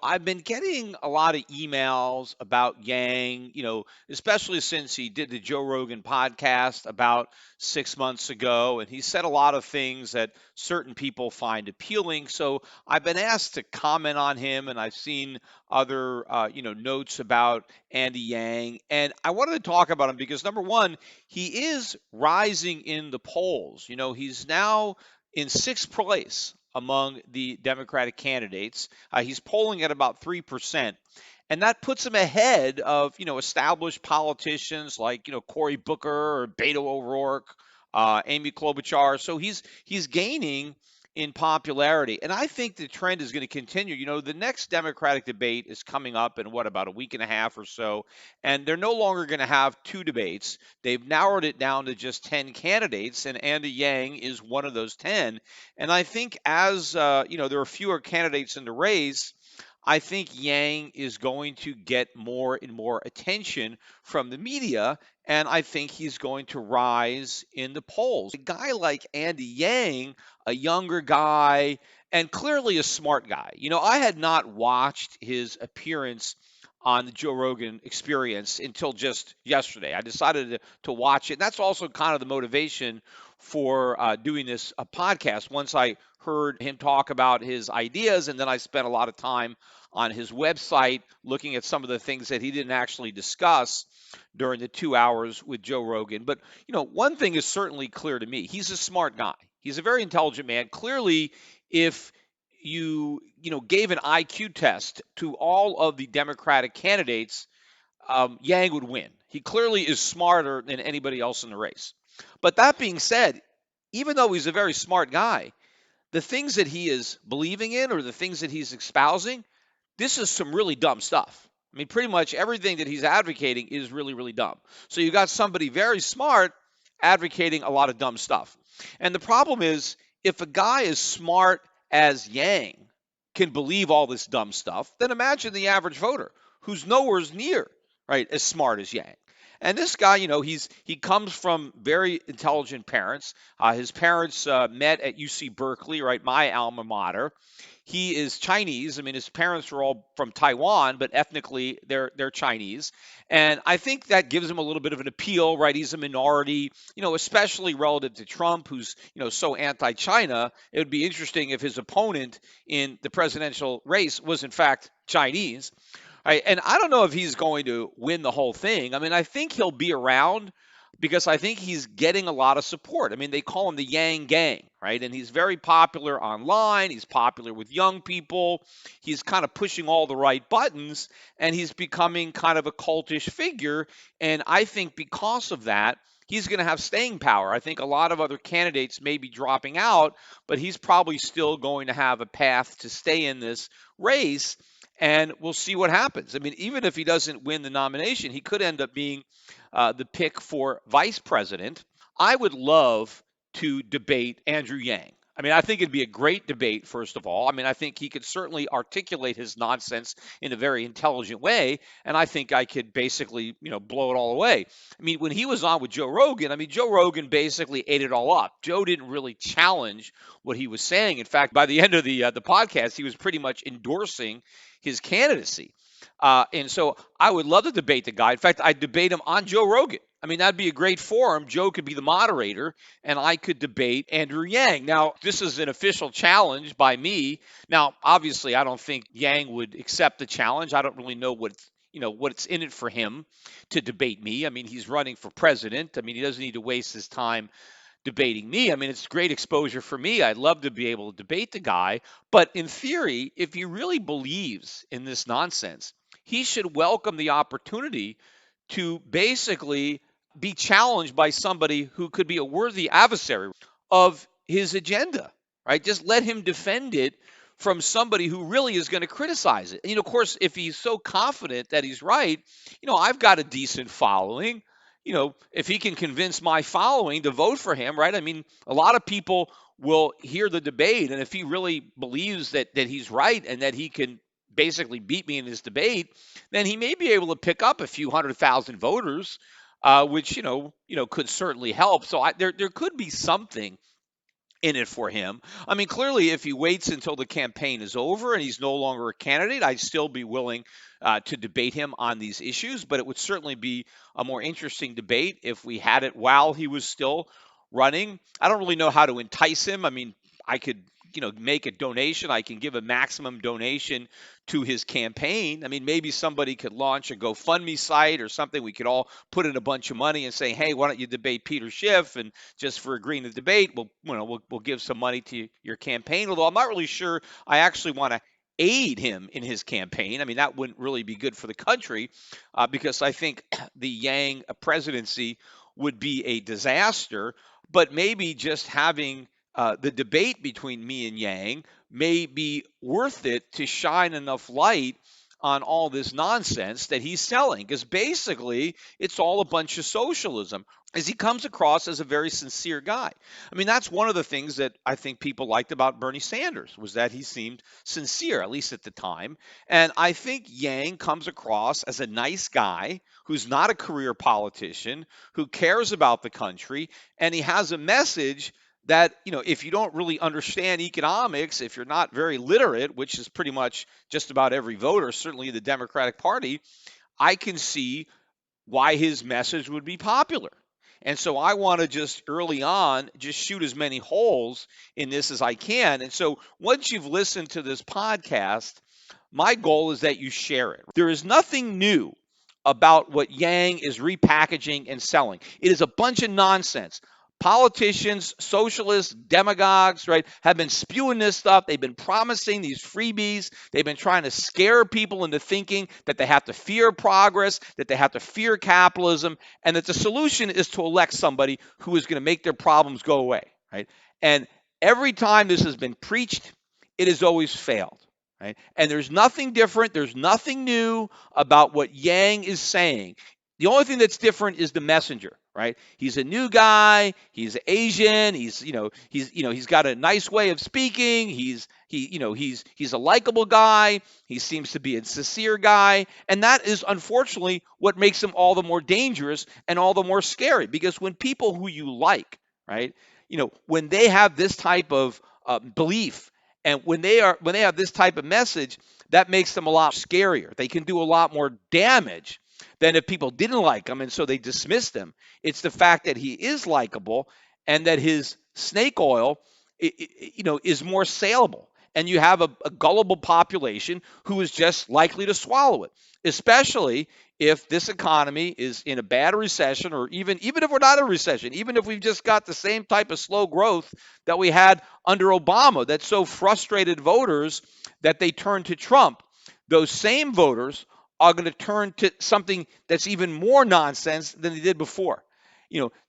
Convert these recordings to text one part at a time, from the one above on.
I've been getting a lot of emails about Yang, especially since he did the Joe Rogan podcast about 6 months ago, and he said a lot of things that certain people find appealing. So I've been asked to comment on him, and I've seen other, notes about Andy Yang, and I wanted to talk about him because number one, he is rising in the polls. He's now in sixth place among the Democratic candidates. He's polling at about 3%. And that puts him ahead of, established politicians like, Cory Booker or Beto O'Rourke, Amy Klobuchar. So he's gaining in popularity. And I think the trend is going to continue. The next Democratic debate is coming up in about a week and a half or so. And they're no longer going to have two debates. They've narrowed it down to just 10 candidates, and Andy Yang is one of those 10. And I think as there are fewer candidates in the race, I think Yang is going to get more and more attention from the media, and I think he's going to rise in the polls. A guy like Andy Yang, a younger guy, and clearly a smart guy. I had not watched his appearance on the Joe Rogan Experience until just yesterday. I decided to watch it. And that's also kind of the motivation for doing this podcast. Once I heard him talk about his ideas, and then I spent a lot of time on his website looking at some of the things that he didn't actually discuss during the 2 hours with Joe Rogan. But, one thing is certainly clear to me. He's a smart guy. He's a very intelligent man. Clearly, if gave an IQ test to all of the Democratic candidates, Yang would win. He clearly is smarter than anybody else in the race. But that being said, even though he's a very smart guy, the things that he is believing in or the things that he's espousing, this is some really dumb stuff. I mean, pretty much everything that he's advocating is really, really dumb. So you got somebody very smart advocating a lot of dumb stuff. And the problem is, if a guy as smart as Yang can believe all this dumb stuff, then imagine the average voter who's nowhere near right as smart as Yang. And this guy, he comes from very intelligent parents. His parents met at UC Berkeley, right, my alma mater. He is Chinese. I mean, his parents were all from Taiwan, but ethnically they're Chinese. And I think that gives him a little bit of an appeal, right? He's a minority, especially relative to Trump, who's, so anti-China. It would be interesting if his opponent in the presidential race was in fact Chinese. Right? And I don't know if he's going to win the whole thing. I mean, I think he'll be around because I think he's getting a lot of support. I mean, they call him the Yang Gang, right? And he's very popular online. He's popular with young people. He's kind of pushing all the right buttons, and he's becoming kind of a cultish figure. And I think because of that, he's going to have staying power. I think a lot of other candidates may be dropping out, but he's probably still going to have a path to stay in this race, and we'll see what happens. I mean, even if he doesn't win the nomination, he could end up being the pick for vice president. I would love to debate Andrew Yang. I mean, I think it'd be a great debate, first of all. I mean, I think he could certainly articulate his nonsense in a very intelligent way. And I think I could basically, blow it all away. I mean, when he was on with Joe Rogan, I mean, Joe Rogan basically ate it all up. Joe didn't really challenge what he was saying. In fact, by the end of the podcast, he was pretty much endorsing his candidacy. And so I would love to debate the guy. In fact, I'd debate him on Joe Rogan. I mean, that'd be a great forum. Joe could be the moderator, and I could debate Andrew Yang. Now, this is an official challenge by me. Now, obviously, I don't think Yang would accept the challenge. I don't really know what's in it for him to debate me. I mean, he's running for president. I mean, he doesn't need to waste his time debating me. I mean, it's great exposure for me. I'd love to be able to debate the guy. But in theory, if he really believes in this nonsense, he should welcome the opportunity to basically be challenged by somebody who could be a worthy adversary of his agenda, right? Just let him defend it from somebody who really is going to criticize it. And, of course, if he's so confident that he's right, I've got a decent following. If he can convince my following to vote for him, right? I mean, a lot of people will hear the debate, and if he really believes that he's right and that he can basically beat me in this debate, then he may be able to pick up a few 100,000 voters, which could certainly help. So there could be something in it for him. I mean, clearly, if he waits until the campaign is over and he's no longer a candidate, I'd still be willing to debate him on these issues. But it would certainly be a more interesting debate if we had it while he was still running. I don't really know how to entice him. I mean, I could, make a donation. I can give a maximum donation to his campaign. I mean, maybe somebody could launch a GoFundMe site or something. We could all put in a bunch of money and say, "Hey, why don't you debate Peter Schiff?" And just for agreeing to debate, we'll give some money to your campaign. Although I'm not really sure I actually want to aid him in his campaign. I mean, that wouldn't really be good for the country because I think the Yang presidency would be a disaster. But maybe just having the debate between me and Yang may be worth it to shine enough light on all this nonsense that he's selling, because basically it's all a bunch of socialism. As he comes across as a very sincere guy. I mean, that's one of the things that I think people liked about Bernie Sanders was that he seemed sincere, at least at the time. And I think Yang comes across as a nice guy who's not a career politician, who cares about the country, and he has a message that, if you don't really understand economics, if you're not very literate, which is pretty much just about every voter, certainly the Democratic Party, I can see why his message would be popular. And so I want to just early on just shoot as many holes in this as I can. And so once you've listened to this podcast, my goal is that you share it. There is nothing new about what Yang is repackaging and selling. It is a bunch of nonsense. Politicians, socialists, demagogues, right, have been spewing this stuff. They've been promising these freebies. They've been trying to scare people into thinking that they have to fear progress, that they have to fear capitalism, and that the solution is to elect somebody who is going to make their problems go away, right? And every time this has been preached, it has always failed. Right? And there's nothing different. There's nothing new about what Yang is saying. The only thing that's different is the messenger, right? He's a new guy. He's Asian. He's got a nice way of speaking. He's a likable guy. He seems to be a sincere guy, and that is unfortunately what makes him all the more dangerous and all the more scary. Because when people who you like, right, when they have this type of belief, and when they have this type of message, that makes them a lot scarier. They can do a lot more damage than if people didn't like him and so they dismissed him. It's the fact that he is likable and that his snake oil, is more saleable. And you have a gullible population who is just likely to swallow it, especially if this economy is in a bad recession, or even if we're not in a recession, even if we've just got the same type of slow growth that we had under Obama that so frustrated voters that they turned to Trump. Those same voters are going to turn to something that's even more nonsense than they did before.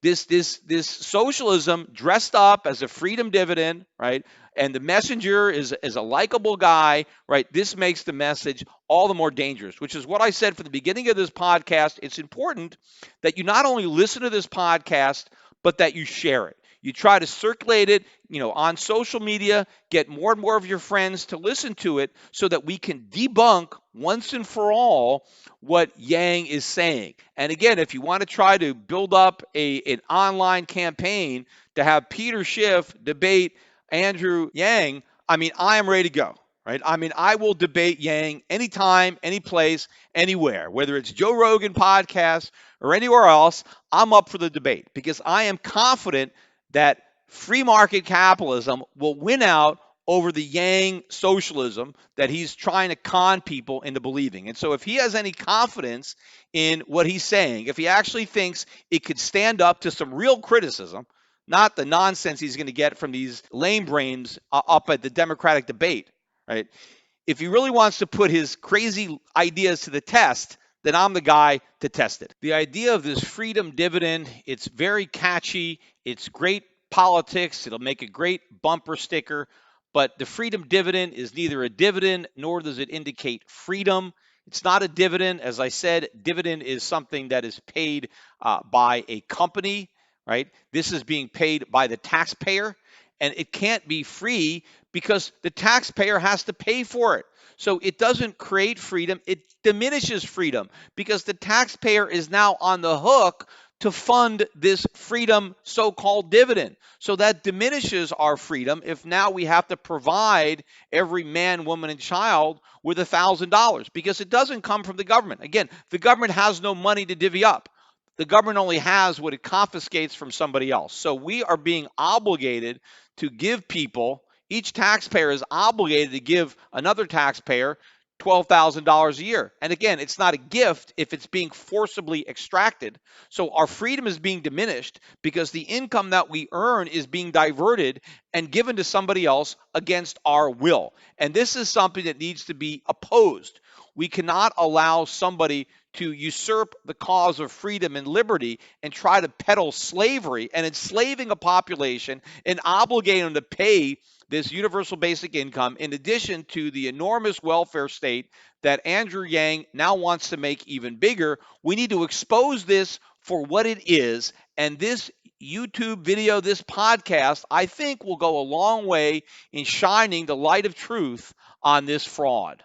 This socialism dressed up as a freedom dividend, right? And the messenger is a likable guy, right? This makes the message all the more dangerous, which is what I said from the beginning of this podcast. It's important that you not only listen to this podcast, but that you share it. You try to circulate it, on social media, get more and more of your friends to listen to it so that we can debunk once and for all what Yang is saying. And again, if you want to try to build up an online campaign to have Peter Schiff debate Andrew Yang, I mean, I am ready to go. Right? I mean, I will debate Yang anytime, any place, anywhere, whether it's Joe Rogan podcast or anywhere else. I'm up for the debate because I am confident that free market capitalism will win out over the Yang socialism that he's trying to con people into believing. And so if he has any confidence in what he's saying, if he actually thinks it could stand up to some real criticism, not the nonsense he's going to get from these lame brains up at the Democratic debate, right? If he really wants to put his crazy ideas to the test, then I'm the guy to test it. The idea of this freedom dividend, it's very catchy. It's great politics. It'll make a great bumper sticker. But the freedom dividend is neither a dividend nor does it indicate freedom. It's not a dividend. As I said, dividend is something that is paid by a company, right? This is being paid by the taxpayer, and it can't be free because the taxpayer has to pay for it. So it doesn't create freedom. It diminishes freedom because the taxpayer is now on the hook to fund this freedom so-called dividend. So that diminishes our freedom if now we have to provide every man, woman, and child with $1,000 because it doesn't come from the government. Again, the government has no money to divvy up. The government only has what it confiscates from somebody else. So we are being obligated to give people, each taxpayer is obligated to give another taxpayer $12,000 a year. And again, it's not a gift if it's being forcibly extracted. So our freedom is being diminished because the income that we earn is being diverted and given to somebody else against our will. And this is something that needs to be opposed. We cannot allow somebody to usurp the cause of freedom and liberty and try to peddle slavery and enslaving a population and obligating them to pay this universal basic income in addition to the enormous welfare state that Andrew Yang now wants to make even bigger. We need to expose this for what it is. And this YouTube video, this podcast, I think will go a long way in shining the light of truth on this fraud.